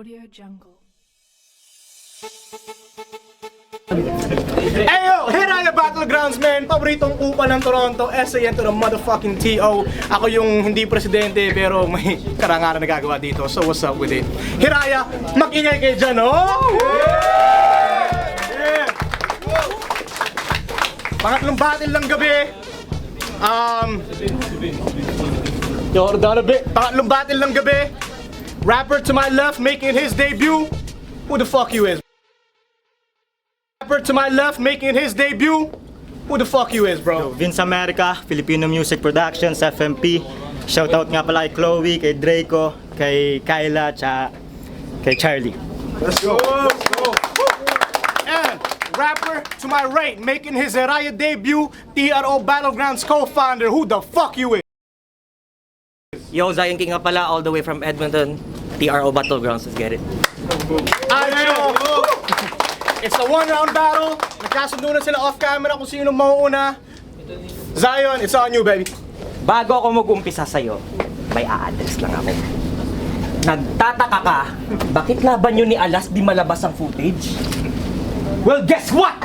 Audio Jungle. Ayo, Hiraya Battlegrounds, man! Paboritong upa ng Toronto, SAN to the motherfucking TO. Ako yung hindi presidente pero may karangalan na gagawa dito. So what's up with it? Hiraya, mag-ingay kayo dyan, oh! Yeah! Pangatlong battle ng gabi. Pangatlong battle ng gabi. Rapper to my left making his debut. Who the fuck you is? Rapper to my left making his debut. Who the fuck you is, bro? Vince America, Filipino Music Productions, FMP. Shoutout nga pala kay Chloe, kay Draco, kay Kyla, tsaka kay Charlie. Let's go. Let's go. And rapper to my right making his Hiraya debut, TRO Battlegrounds co-founder. Who the fuck you is? Yo, Zion King nga pala, all the way from Edmonton. TRO Battlegrounds, let's get it. It's a one-round battle. Nagkasundo na sila off-camera kung sino mauuna. Zion, it's on you, baby. Bago ako mag-umpisa sa'yo, may a-address lang ako. Nagtataka ka, bakit laban nyo ni Alas di malabas ang footage? Well, guess what?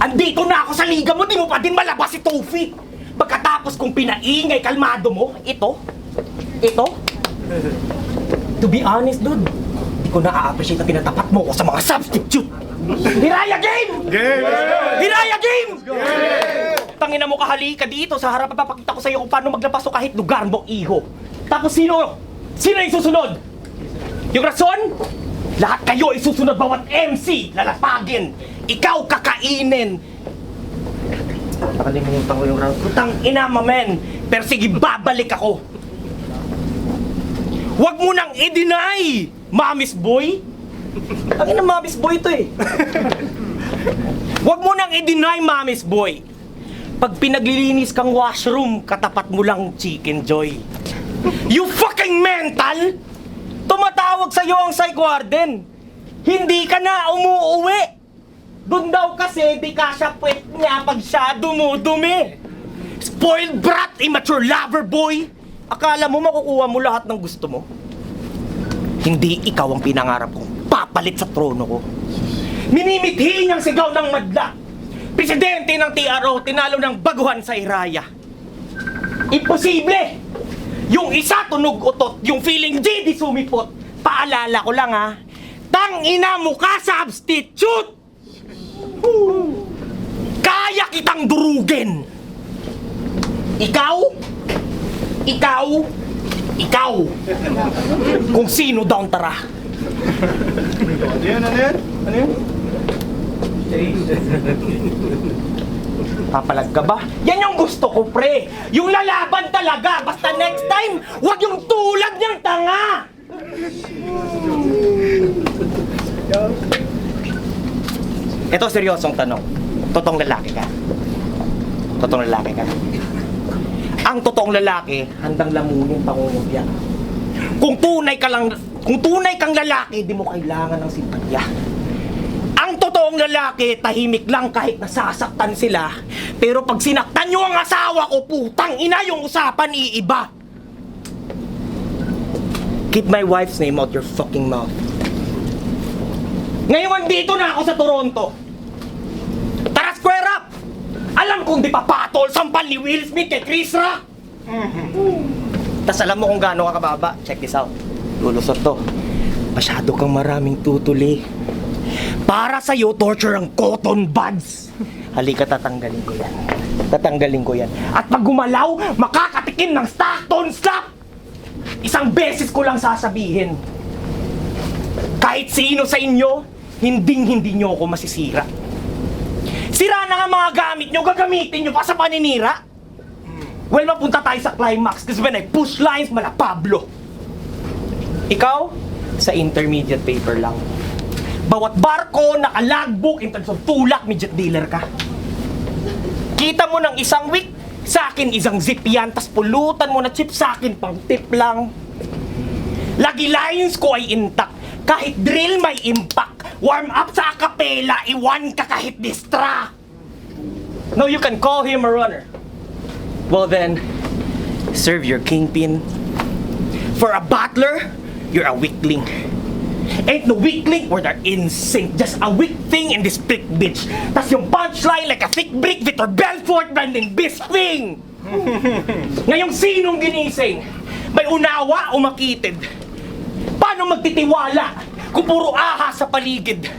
Andito na ako sa liga mo, di mo pa din malabas si Tofi. Pagkatapos kung pinaingay, kalmado mo, ito. To be honest, dude, di ko na-appreciate na tinatapat mo ko sa mga substitute. Hiraya game! Game! Hiraya game! Tangina mo kahalika dito sa harap at papakita ko sa iyo kung paano maglabas o kahit lugar mo, iho. Tapos sino yung susunod? Yung rason? Lahat kayo isusunod, bawat MC, lalapagin. Ikaw kakainin. Nakalimutan ko yung round. Putang ina, mamen. Pero sige, babalik ako. Huwag mo nang i-deny, Mamis Boy. Ang ina, Mamis Boy to eh. Huwag mo nang i-deny, Mamis Boy. Pag pinaglilinis kang washroom, katapat mo lang Chicken Joy. You fucking mental! Tumatawag sa'yo ang psych warden. Hindi ka na umuuwi. Doon daw kasi di ka siya puwet niya pag siya dumudumi. Spoiled brat, immature lover boy. Akala mo makukuha mo lahat ng gusto mo? Hindi ikaw ang pinangarap kong papalit sa trono ko. Minimithi niyang sigaw ng madla. Presidente ng TRO, tinalo ng baguhan sa Hiraya. Imposible! Yung isa tunog utot, yung feeling di sumipot. Paalala ko lang ha, tangina mo ka substitute! Kaya kitang durugin! Ikaw? Kung sino daw ang tara. Ano yan? Papalag ka ba? Yan yung gusto ko, pre! Yung lalaban talaga! Basta next time, wag yung tulad niyang tanga! Ito, seryosong tanong. Totoong lalaki ka? Totoong lalaki ka? Ang totoong lalaki, handang lamunin pangungopya. Kung tunay kang lalaki, di mo kailangan ng simpatya. Ang totoong lalaki, tahimik lang kahit nasasaktan sila. Pero pag sinaktan nyo ang asawa ko, putang ina yung usapan iiba. Keep my wife's name out your fucking mouth. Ngayon dito na ako sa Toronto. Tara, square up! Alam kong di pa patol sampal ni Will Smith kay Chris Rock. Tas alam mo kung gaano ka kababa. Check this out. Lulusot to. Masyado kang maraming tutuli. Para sa'yo, torture ang cotton buds. Halika, tatanggalin ko yan. At pag gumalaw, makakatikim ng Stockton slap. Isang beses ko lang sasabihin. Kahit sino sa inyo, hindi nyo ako masisira. Sira na nga mga gamit nyo, gagamitin nyo pa sa paninira. Well, mapunta tayo sa climax kasi when I push lines, mala Pablo. Ikaw, sa intermediate paper lang. Bawat barko, naka-logbook, in terms of tulak, midget dealer ka. Kita mo ng isang week, sa akin isang zip yan, tas pulutan mo na chip, sa akin pang tip lang. Lagi lines ko ay intact. Kahit drill may impact. Warm up sa acapella, iwan ka kahit distra. No, you can call him a runner. Well then, serve your kingpin. For a battler, you're a weakling. Ain't no weak link where they're in sync. Just a weak thing in this thick bitch. Tas yung punchline like a thick brick, Victor Belfort, Brandon Bisping. Ngayong sinong ginising? May unawa o makitid? Paano magtitiwala kung puro ahas sa paligid?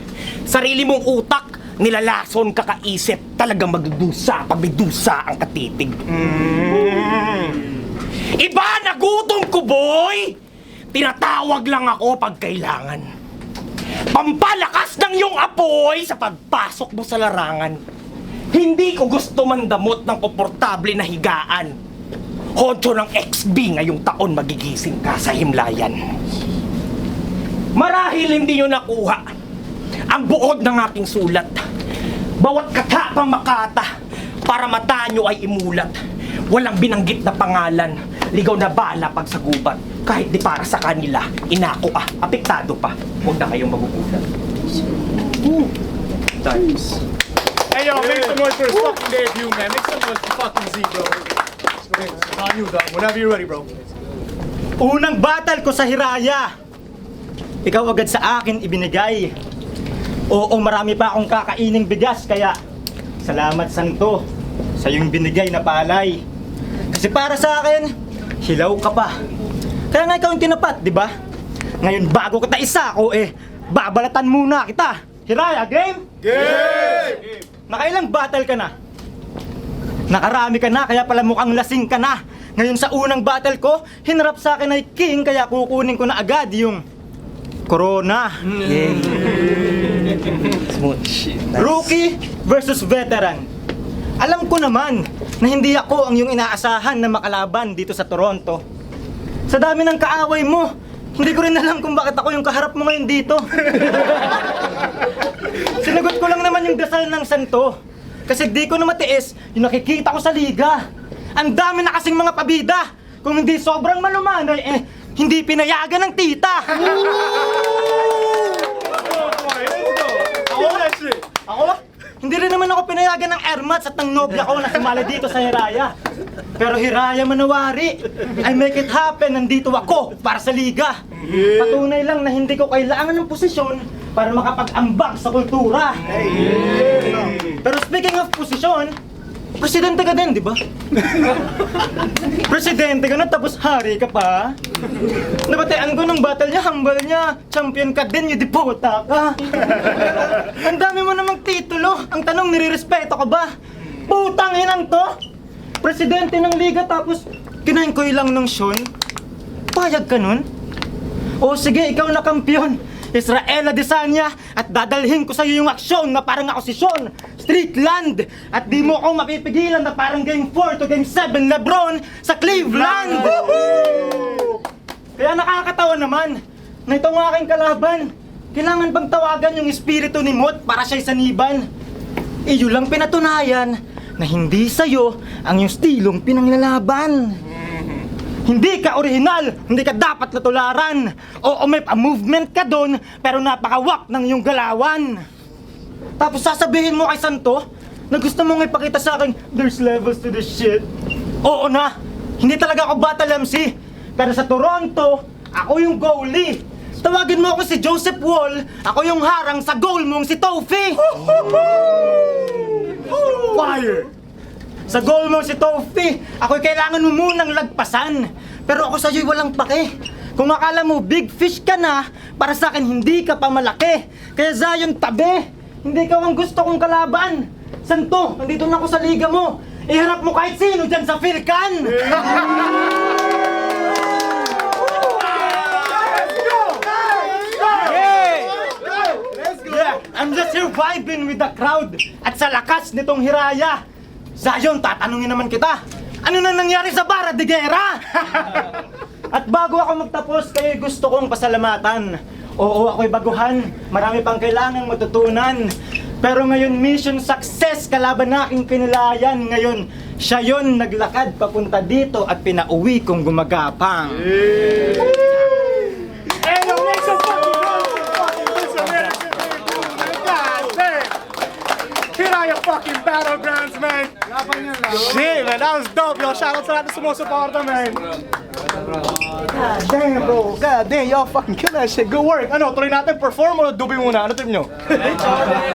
Sarili mong utak, nilalason kakaisip, talagang magdudusa pag may dusa ang katitig. Iba na gutom ko, boy! Tinatawag lang ako pag kailangan. Pampalakas ng iyong apoy sa pagpasok mo sa larangan. Hindi ko gusto mandamot ng komportable na higaan. Honcho ng XB ngayong taon magigising ka sa himlayan. Marahil hindi nyo nakuha ang buod ng aking sulat. Bawat kata pang makata para mata nyo ay imulat. Walang binanggit na pangalan, ligaw na bala pag sa gubat. Kahit di para sa kanila, inako apektado pa. Huwag na kayong magugulat. Thanks. Hey yo, make some noise for his fucking debut, man. Make some noise for fucking Z, bro. It's on you, dog. Whenever you're ready, bro. Unang battle ko sa Hiraya, ikaw agad sa akin ibinigay. Oo, marami pa akong kakaining bigas, kaya salamat santo sa iyong binigay na palay. Kasi para sa akin, hilaw ka pa. Kaya nga ikaw yung tinapat, di ba? Ngayon bago kita isa ko, babalatan muna kita. Hiraya, game? Game! Nakailang battle ka na? Nakarami ka na, kaya pala mukhang lasing ka na. Ngayon sa unang battle ko, hinarap sa akin ay king, kaya kukunin ko na agad yung Corona. Smooth shit. Rookie versus veteran. Alam ko naman na hindi ako ang yung inaasahan na makalaban dito sa Toronto. Sa dami ng kaaway mo, hindi ko rin alam kung bakit ako yung kaharap mo ngayon dito. Sinagot ko lang naman yung dasal ng santo. Kasi di ko na matiis yung nakikita ko sa liga. Ang dami na kasing mga pabida. Kung hindi sobrang malumanay, hindi pinayagan ng tita. Ako? Hindi rin naman ako pinayagan ng airmats at ng nobya ko na sumali dito sa Hiraya. Pero Hiraya manawari, I make it happen, nandito ako para sa liga. Patunay lang na hindi ko kailangan ng posisyon para makapag-ambag sa kultura. Pero speaking of posisyon, presidente ka din, di ba? Presidente ka na tapos hari ka pa. Nabatean ko ng battle niya, hambal niya. Champion ka din, yung dipota ka. Ang dami mo namang titulo. Ang tanong, nirirespeto ka ba? Putang inang to! Presidente ng liga tapos kinainkoy lang ng Sean. Payag ka nun? O sige, ikaw na kampiyon. Israel Adesanya at dadalhin ko sa iyo yung aksyon na parang ako si Sean Strickland at di mo ako mapipigilan na parang Game 4 to Game 7 LeBron sa Cleveland. Kaya nakakatawa naman na itong aking kalaban. Kailangan bang tawagan yung espiritu ni Mot para siya'y saniban? Iyo lang pinatunayan na hindi sa'yo ang yung stilong pinanglalaban. Hindi ka original, hindi ka dapat natularan. Oo, may pa-movement ka doon, pero napakawak ng iyong galawan. Tapos sasabihin mo kay Santo na gusto mong ipakita sa akin, there's levels to this shit. Oo na, hindi talaga ako battle MC. Pero sa Toronto, ako yung goalie. Tawagin mo ako si Joseph Wall, ako yung harang sa goal mong si Tofi. Fire! Sa goal mo si Tofi, ako'y kailangan mo munang lagpasan. Pero ako sa'yo'y walang pake. Kung akala mo big fish ka na, para sa akin hindi ka pa malaki. Kaya Zion, tabi! Hindi ka ang gusto kong kalaban. Santo, nandito na ako sa liga mo. Iharap mo kahit sino dyan sa Philcan! Yeah, I'm just here vibing with the crowd. At sa lakas nitong Hiraya, Zion, tatanungin naman kita, ano na nangyari sa Barra de Guerra? At bago ako magtapos, kayo gusto kong pasalamatan. Oo, ako'y baguhan, marami pang kailangang matutunan. Pero ngayon, mission success, kalaban na aking pinilayan. Ngayon, siya yon naglakad papunta dito at pinauwi kong gumagapang. Hiraya fucking Battlegrounds, man! Shit, man, that was dope, yo. Shout out to that sumusuporta, man. God damn, bro. God damn, y'all fucking kill that shit. Good work. Ano, tuloy natin perform o dubi muna? Ano trip nyo?